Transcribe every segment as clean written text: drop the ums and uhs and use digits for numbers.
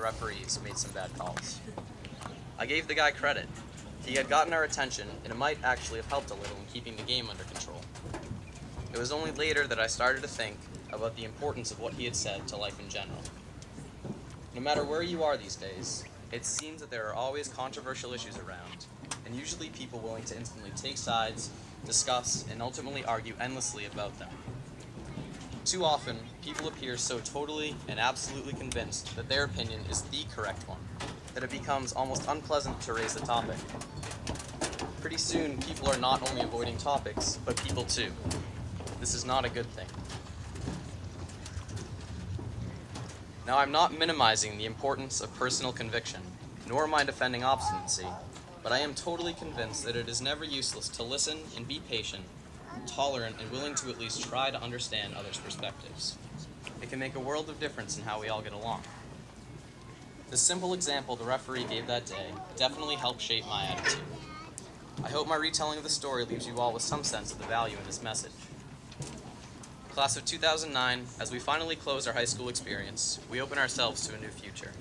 referees made some bad calls. I gave the guy credit. He had gotten our attention, and it might actually have helped a little in keeping the game under control. It was only later that I started to think about the importance of what he had said to life in general. No matter where you are these days, it seems that there are always controversial issues around, and usually people willing to instantly take sides, discuss, and ultimately argue endlessly about them. Too often, people appear so totally and absolutely convinced that their opinion is the correct one, that it becomes almost unpleasant to raise the topic. Pretty soon, people are not only avoiding topics, but people too. This is not a good thing. Now, I'm not minimizing the importance of personal conviction, nor am I defending obstinacy, but I am totally convinced that it is never useless to listen and be patient, tolerant, and willing to at least try to understand others' perspectives. It can make a world of difference in how we all get along. The simple example the referee gave that day definitely helped shape my attitude. I hope my retelling of the story leaves you all with some sense of the value in this message. Class of 2009, as we finally close our high school experience, we open ourselves to a new future.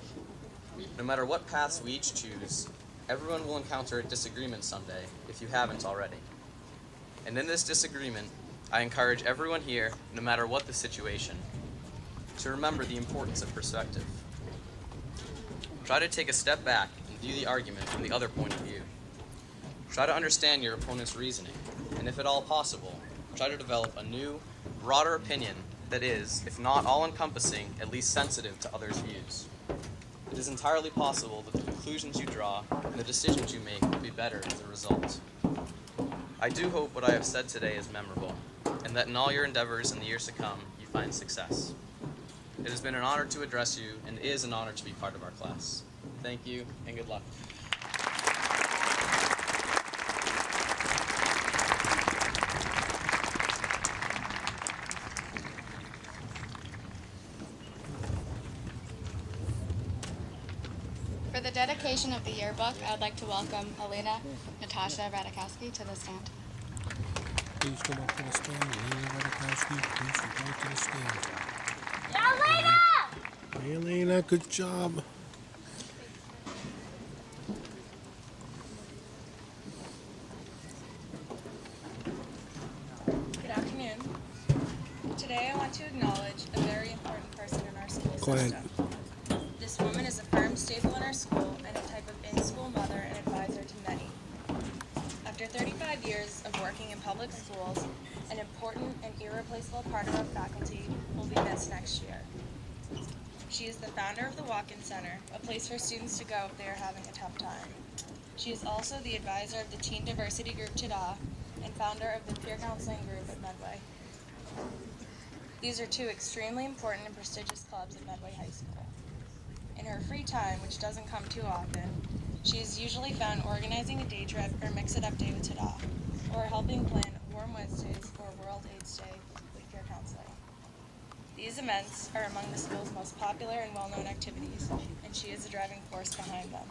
No matter what paths we each choose, everyone will encounter a disagreement someday, if you haven't already. And in this disagreement, I encourage everyone here, no matter what the situation, to remember the importance of perspective. Try to take a step back and view the argument from the other point of view. Try to understand your opponent's reasoning, and if at all possible, try to develop a new, broader opinion that is, if not all-encompassing, at least sensitive to others' views. It is entirely possible that the conclusions you draw and the decisions you make will be better as a result. I do hope what I have said today is memorable, and that in all your endeavors in the years to come, you find success. It has been an honor to address you, and is an honor to be part of our class. Thank you, and good luck. For the dedication of the yearbook, I would like to welcome Elena Natasha Radikowski to the stand. Please come up to the stand. Elena Radikowski, please report to the stand. Elena! Elena, good job. Good afternoon. Today I want to acknowledge a very important person in our school Go ahead. system. This woman is a firm staple in our school and a type of in-school mother and advisor to many. After 35 years of working in public schools, an important and irreplaceable part of our faculty will be missed next year. She is the founder of the Walk-In Center, a place for students to go if they are having a tough time. She is also the advisor of the Teen Diversity Group Tada and founder of the Peer Counseling Group at Medway. These are two extremely important and prestigious clubs at Medway High School. In her free time, which doesn't come too often, she is usually found organizing a day trip or mix-it-up day with Tada, or helping plan Warm Wednesdays or World AIDS Day with peer counseling. These events are among the school's most popular and well-known activities, and she is the driving force behind them.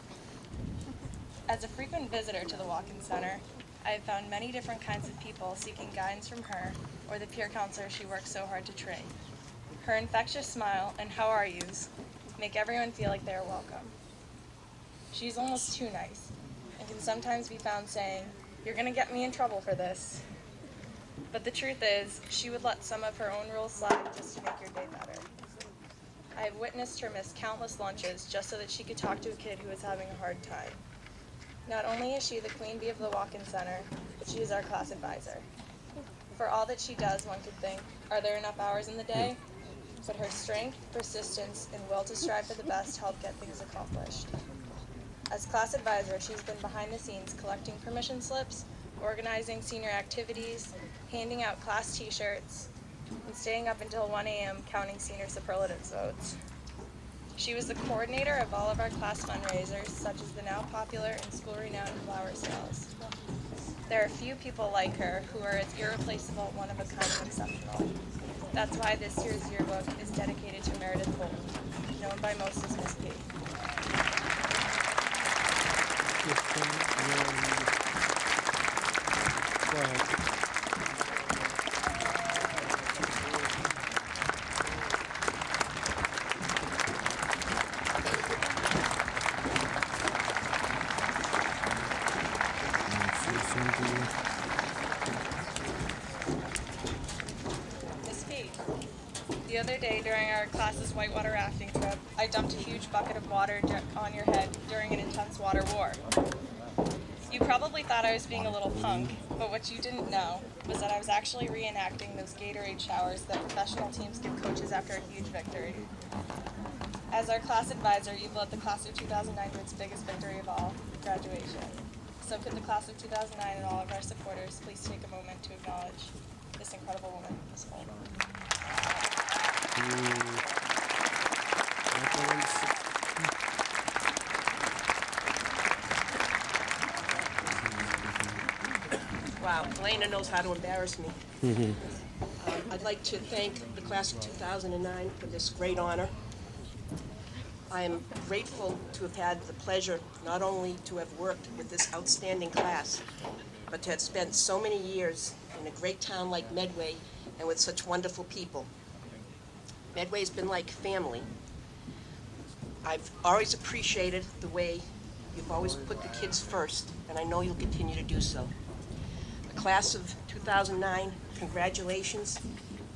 As a frequent visitor to the Walk-In Center, I have found many different kinds of people seeking guidance from her or the peer counselor she works so hard to train. Her infectious smile and how are yous make everyone feel like they are welcome. She's almost too nice and can sometimes be found saying, "You're gonna get me in trouble for this." But the truth is, she would let some of her own rules slide just to make your day better. I have witnessed her miss countless lunches just so that she could talk to a kid who is having a hard time. Not only is she the queen bee of the Walk-In Center, but she is our class advisor. For all that she does, one could think, are there enough hours in the day? But her strength, persistence, and will to strive for the best help get things accomplished. As class advisor, she's been behind the scenes collecting permission slips, organizing senior activities, handing out class t-shirts, and staying up until 1 a.m. counting senior superlatives votes. She was the coordinator of all of our class fundraisers, such as the now popular and school-renowned flower sales. There are few people like her who are as irreplaceable, one-of-a-kind, and exceptional. That's why this year's yearbook is dedicated to Meredith Bolton, known by most as Miss P. Go ahead. other day during our class's whitewater rafting trip, I dumped a huge bucket of water on your head during an intense water war. You probably thought I was being a little punk, but what you didn't know was that I was actually reenacting those Gatorade showers that professional teams give coaches after a huge victory. As our class advisor, you've led the class of 2009 to its biggest victory of all, graduation. So could the class of 2009 and all of our supporters please take a moment to acknowledge this incredible woman, Ms. Holt. Wow, Elena knows how to embarrass me. I'd like to thank the class of 2009 for this great honor. I am grateful to have had the pleasure not only to have worked with this outstanding class, but to have spent so many years in a great town like Medway and with such wonderful people. Medway's been like family. I've always appreciated the way you've always put the kids first, and I know you'll continue to do so. The class of 2009, congratulations,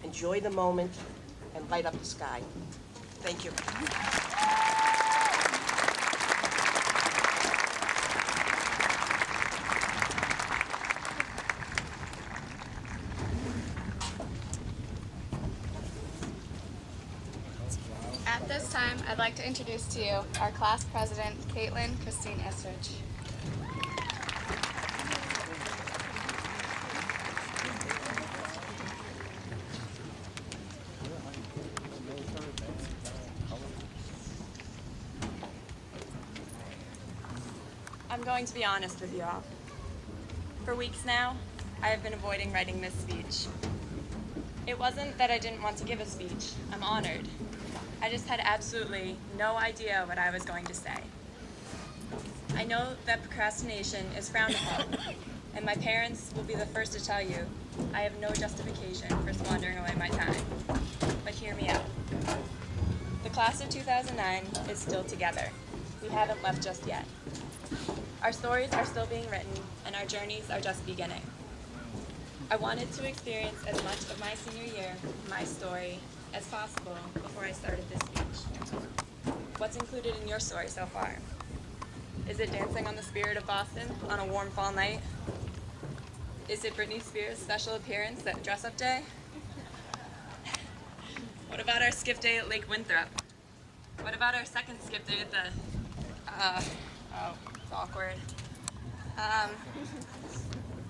enjoy the moment, and light up the sky. Thank you. At this time, I'd like to introduce to you our class president, Caitlin Christine Estridge. I'm going to be honest with you all. For weeks now, I have been avoiding writing this speech. It wasn't that I didn't want to give a speech. I'm honored. I just had absolutely no idea what I was going to say. I know that procrastination is frowned upon, and my parents will be the first to tell you I have no justification for squandering away my time. But hear me out. The class of 2009 is still together. We haven't left just yet. Our stories are still being written, and our journeys are just beginning. I wanted to experience as much of my senior year, my story, as possible before I started this speech. What's included in your story so far? Is it dancing on the Spirit of Boston on a warm fall night? Is it Britney Spears' special appearance at dress-up day? What about our skip day at Lake Winthrop? What about our second skip day at the, it's awkward.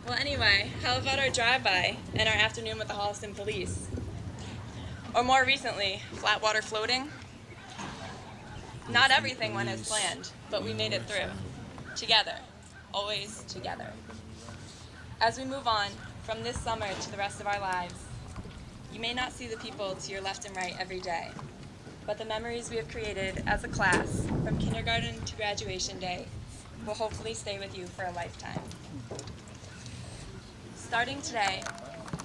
Well, anyway, how about our drive-by and our afternoon with the Holliston police? Or more recently, flat water floating? Not everything went as planned, but we made it through. Together. Always together. As we move on from this summer to the rest of our lives, you may not see the people to your left and right every day, but the memories we have created as a class from kindergarten to graduation day will hopefully stay with you for a lifetime. Starting today,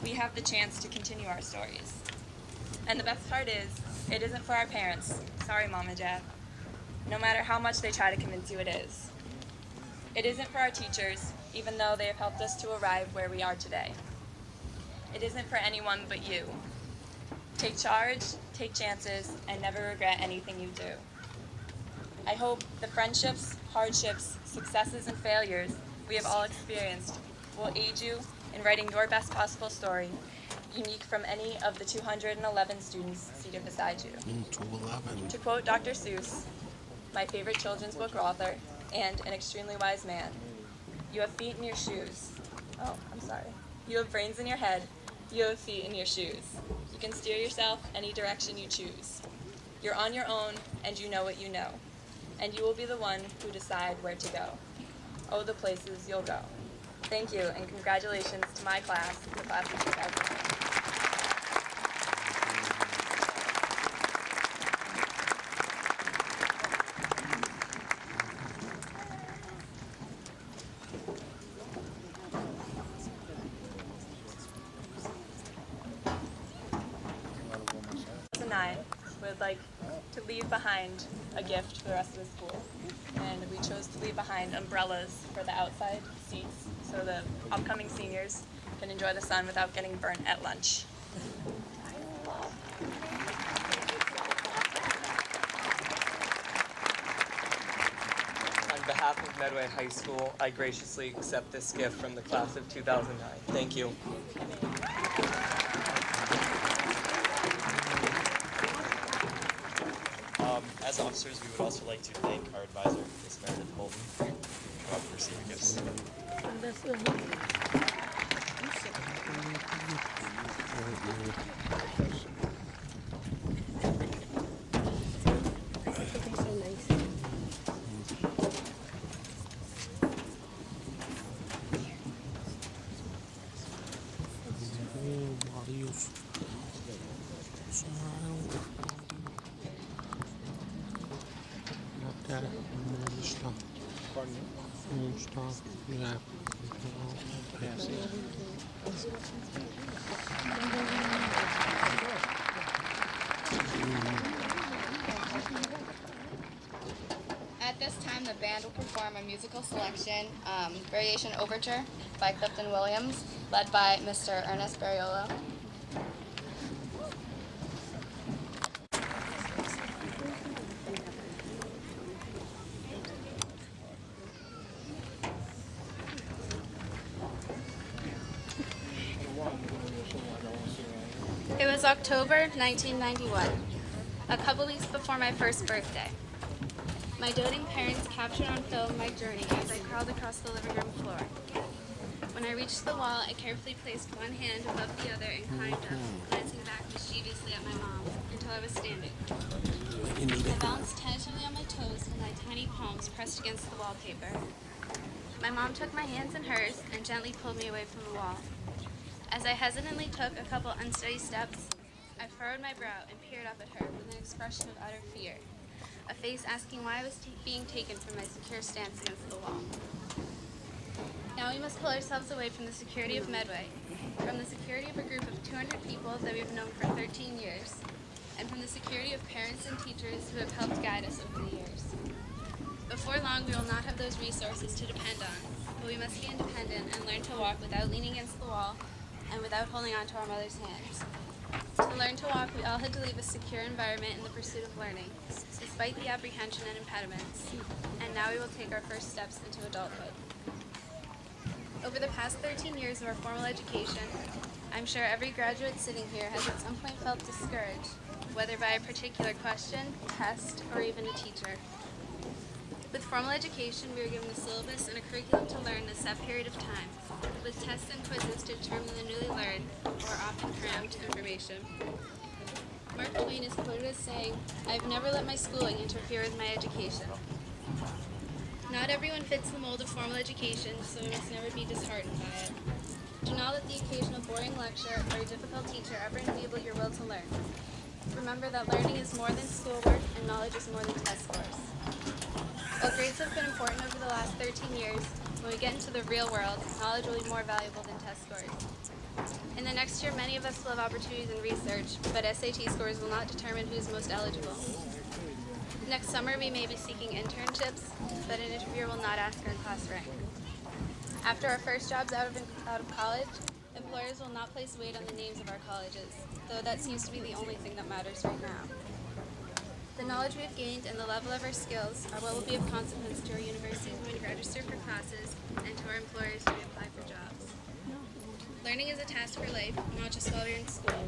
we have the chance to continue our stories. And the best part is, it isn't for our parents. Sorry, Mom and Dad. No matter how much they try to convince you it is. It isn't for our teachers, even though they have helped us to arrive where we are today. It isn't for anyone but you. Take charge, take chances, and never regret anything you do. I hope the friendships, hardships, successes, and failures we have all experienced will aid you in writing your best possible story, unique from any of the 211 students seated beside you. 211. To quote Dr. Seuss, my favorite children's book author and an extremely wise man, you have feet in your shoes. Oh, I'm sorry. You have brains in your head. You have feet in your shoes. You can steer yourself any direction you choose. You're on your own, and you know what you know. And you will be the one who decide where to go. Oh, the places you'll go. Thank you, and congratulations to my class, the class of 2009. We would like to leave behind a gift for the rest of the school. And we chose to leave behind umbrellas for the outside seats so the upcoming seniors can enjoy the sun without getting burnt at lunch. behalf of Medway High School, I graciously accept this gift from the class of 2009. Thank you. As officers, we would also like to thank our advisor, Ms. Meredith Bolton, for receiving gifts. Adios. Näyttää muista. Yeah. At this time, the band will perform a musical selection, Variation Overture by Clifton Williams, led by Mr. Ernest Barriolo. It was October 1991, a couple weeks before my first birthday. My doting parents captured on film my journey as I crawled across the living room floor. When I reached the wall, I carefully placed one hand above the other and climbed up, glancing back mischievously at my mom until I was standing. I balanced tentatively on my toes with my tiny palms pressed against the wallpaper. My mom took my hands in hers and gently pulled me away from the wall. As I hesitantly took a couple unsteady steps, I furrowed my brow and peered up at her with an expression of utter fear, a face asking why I was being taken from my secure stance against the wall. Now we must pull ourselves away from the security of Medway, from the security of a group of 200 people that we've known for 13 years, and from the security of parents and teachers who have helped guide us over the years. Before long, we will not have those resources to depend on, but we must be independent and learn to walk without leaning against the wall and without holding on to our mother's hands. To learn to walk, we all had to leave a secure environment in the pursuit of learning, despite the apprehension and impediments, and now we will take our first steps into adulthood. Over the past 13 years of our formal education, I'm sure every graduate sitting here has at some point felt discouraged, whether by a particular question, test, or even a teacher. With formal education, we are given a syllabus and a curriculum to learn in a set period of time, with tests and quizzes to determine the newly learned, or often crammed, information. Mark Twain is quoted as saying, "I've never let my schooling interfere with my education." Not everyone fits the mold of formal education, so we must never be disheartened by it. Do not let the occasional boring lecture or a difficult teacher ever enfeeble your will to learn. Remember that learning is more than schoolwork and knowledge is more than test scores. While grades have been important over the last 13 years, when we get into the real world, knowledge will be more valuable than test scores. In the next year, many of us will have opportunities in research, but SAT scores will not determine who is most eligible. Next summer, we may be seeking internships, but an interviewer will not ask our class rank. After our first jobs out of college, employers will not place weight on the names of our colleges, though that seems to be the only thing that matters right now. The knowledge we have gained and the level of our skills are what will be of consequence to our universities when we register for classes and to our employers when we apply for jobs. Learning is a task for life, not just while we're in school.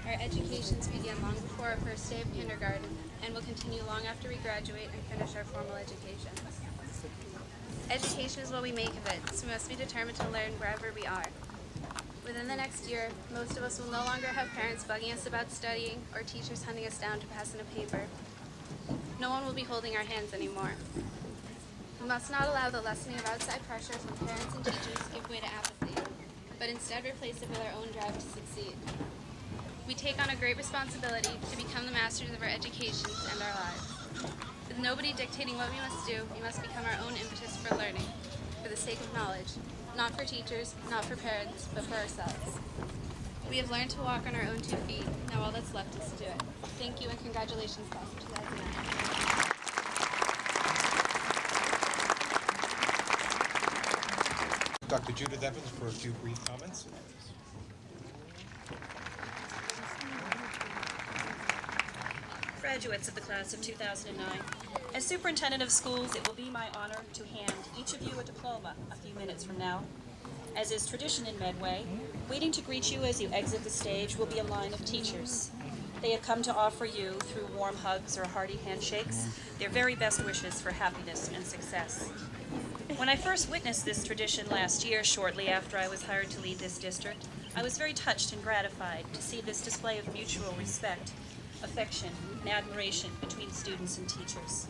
Our educations begin long before our first day of kindergarten and will continue long after we graduate and finish our formal education. Education is what we make of it, so we must be determined to learn wherever we are. Within the next year, most of us will no longer have parents bugging us about studying or teachers hunting us down to pass in a paper. No one will be holding our hands anymore. We must not allow the lessening of outside pressure from parents and teachers give way to apathy, but instead replace it with our own drive to succeed. We take on a great responsibility to become the masters of our educations and our lives. With nobody dictating what we must do, we must become our own impetus for learning, for the sake of knowledge, not for teachers, not for parents, but for ourselves. We have learned to walk on our own 2 feet. Now all that's left is to do it. Thank you and congratulations, class of 2009. Dr. Judith Evans for a few brief comments. Graduates of the class of 2009, as superintendent of schools, it will be my honor to hand each of you a diploma a few minutes from now. As is tradition in Medway, waiting to greet you as you exit the stage will be a line of teachers. They have come to offer you, through warm hugs or hearty handshakes, their very best wishes for happiness and success. When I first witnessed this tradition last year, shortly after I was hired to lead this district, I was very touched and gratified to see this display of mutual respect, affection, and admiration between students and teachers.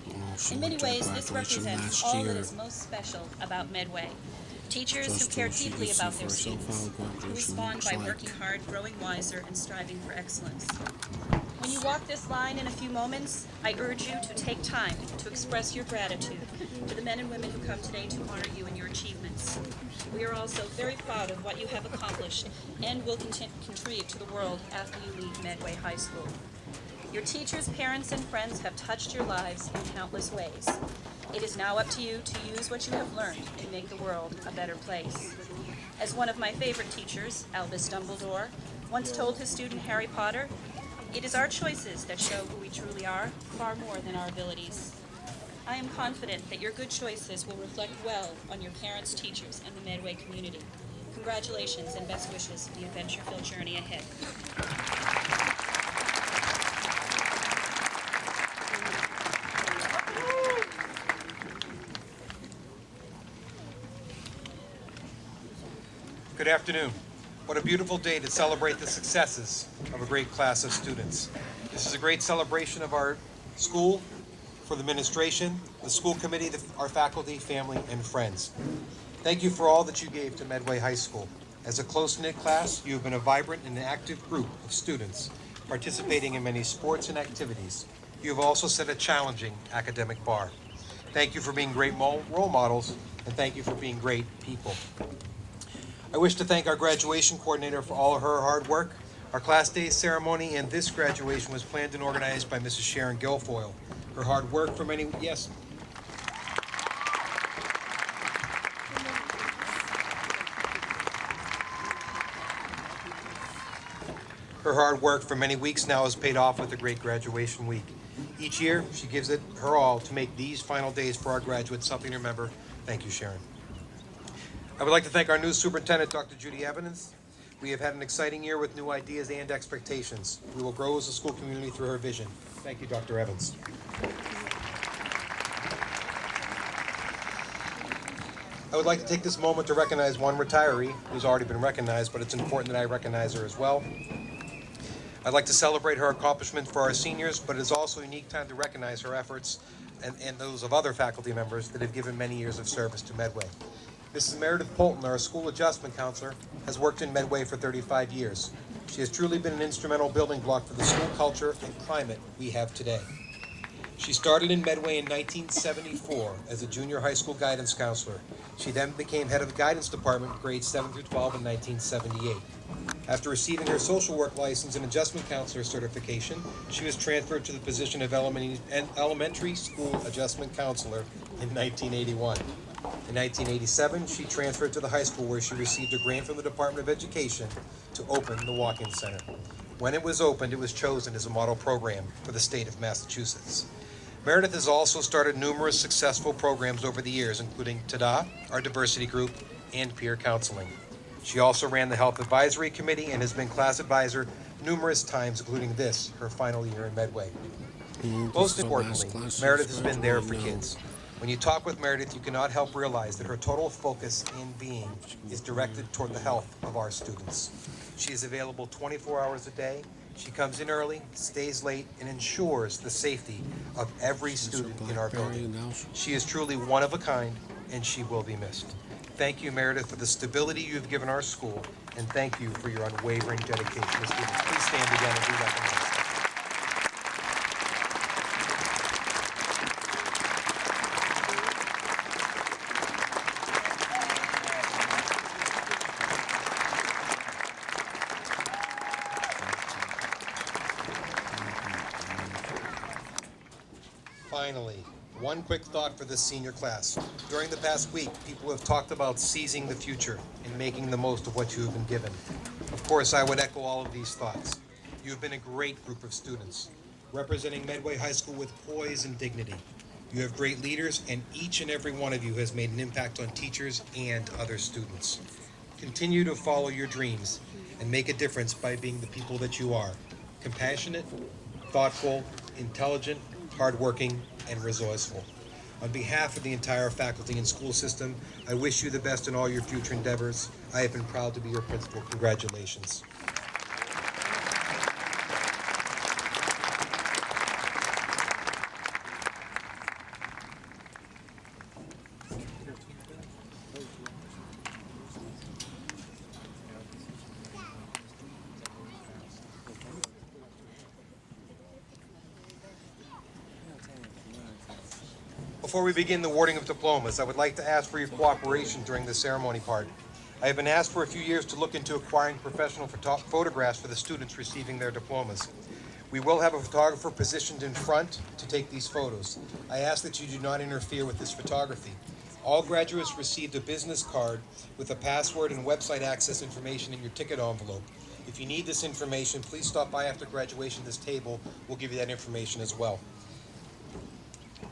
In many ways, this represents all that is most special about Medway. Teachers who care deeply about their students, who respond by working hard, growing wiser, and striving for excellence. When you walk this line in a few moments, I urge you to take time to express your gratitude to the men and women who come today to honor you and your achievements. We are also very proud of what you have accomplished and will contribute to the world after you leave Medway High School. Your teachers, parents, and friends have touched your lives in countless ways. It is now up to you to use what you have learned and make the world a better place. As one of my favorite teachers, Albus Dumbledore, once told his student Harry Potter, "It is our choices that show who we truly are, far more than our abilities." I am confident that your good choices will reflect well on your parents, teachers, and the Medway community. Congratulations and best wishes for the adventure-filled journey ahead. Good afternoon. What a beautiful day to celebrate the successes of a great class of students. This is a great celebration of our school, for the administration, the school committee, our faculty, family, and friends. Thank you for all that you gave to Medway High School. As a close-knit class, you have been a vibrant and active group of students participating in many sports and activities. You have also set a challenging academic bar. Thank you for being great role models, and thank you for being great people. I wish to thank our graduation coordinator for all of her hard work. Our class day ceremony and this graduation was planned and organized by Mrs. Sharon Guilfoyle. Her hard work for many, yes. Her hard work for many weeks now has paid off with a great graduation week. Each year, she gives it her all to make these final days for our graduates something to remember. Thank you, Sharon. I would like to thank our new superintendent, Dr. Judy Evans. We have had an exciting year with new ideas and expectations. We will grow as a school community through her vision. Thank you, Dr. Evans. I would like to take this moment to recognize one retiree who's already been recognized, but it's important that I recognize her as well. I'd like to celebrate her accomplishment for our seniors, but it is also a unique time to recognize her efforts and those of other faculty members that have given many years of service to Medway. Mrs. Meredith Polton, our school adjustment counselor, has worked in Medway for 35 years. She has truly been an instrumental building block for the school culture and climate we have today. She started in Medway in 1974 as a junior high school guidance counselor. She then became head of the guidance department grades 7 through 12 in 1978. After receiving her social work license and adjustment counselor certification, she was transferred to the position of elementary school adjustment counselor in 1981. In 1987, she transferred to the high school where she received a grant from the Department of Education to open the walk-in center. When it was opened, it was chosen as a model program for the state of Massachusetts. Meredith has also started numerous successful programs over the years, including TADA, our diversity group, and peer counseling. She also ran the Health Advisory Committee and has been class advisor numerous times, including this, her final year in Medway. Most importantly, Meredith has been there for kids. When you talk with Meredith, you cannot help realize that her total focus in being is directed toward the health of our students. She is available 24 hours a day. She comes in early, stays late, and ensures the safety of every student in our building. She is truly one of a kind, and she will be missed. Thank you, Meredith, for the stability you've given our school, and thank you for your unwavering dedication to students. Please stand again and be recognized. Finally, one quick thought for this senior class. During the past week, people have talked about seizing the future and making the most of what you have been given. Of course, I would echo all of these thoughts. You have been a great group of students. representing Medway High School with poise and dignity. You have great leaders, and each and every one of you has made an impact on teachers and other students. Continue to follow your dreams and make a difference by being the people that you are: compassionate, thoughtful, intelligent, hardworking, and resourceful. On behalf of the entire faculty and school system, I wish you the best in all your future endeavors. I have been proud to be your principal. Congratulations. Before we begin the awarding of diplomas, I would like to ask for your cooperation during the ceremony part. I have been asked for a few years to look into acquiring professional photographs for the students receiving their diplomas. We will have a photographer positioned in front to take these photos. I ask that you do not interfere with this photography. All graduates received a business card with a password and website access information in your ticket envelope. If you need this information, please stop by after graduation. This table will give you that information as well.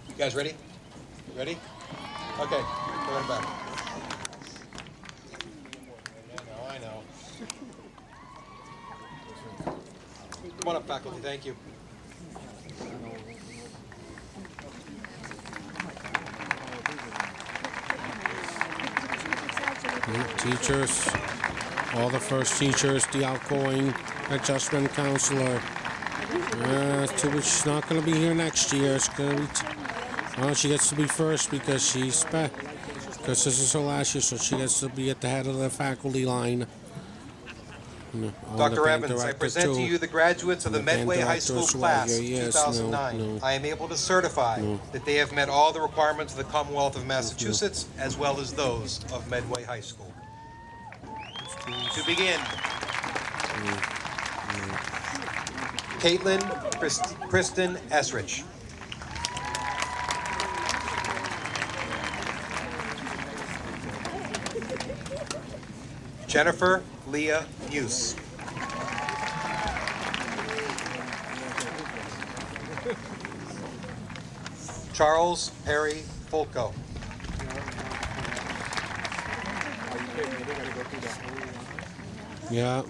You guys ready? Ready? Okay, go in back. I know. Come on up, faculty, thank you. Teachers, all the first teachers, the outgoing adjustment counselor. She's not going to be here next year. It's going to be. Well, she gets to be first because because this is her last year, so she gets to be at the head of the faculty line. Dr. Evans, I present to you the graduates of the Medway High School class of 2009. I am able to certify that they have met all the requirements of the Commonwealth of Massachusetts as well as those of Medway High School. To begin, Caitlin Kristen Esrich. Jennifer Leah Muse. Charles Perry Fulco. Yeah.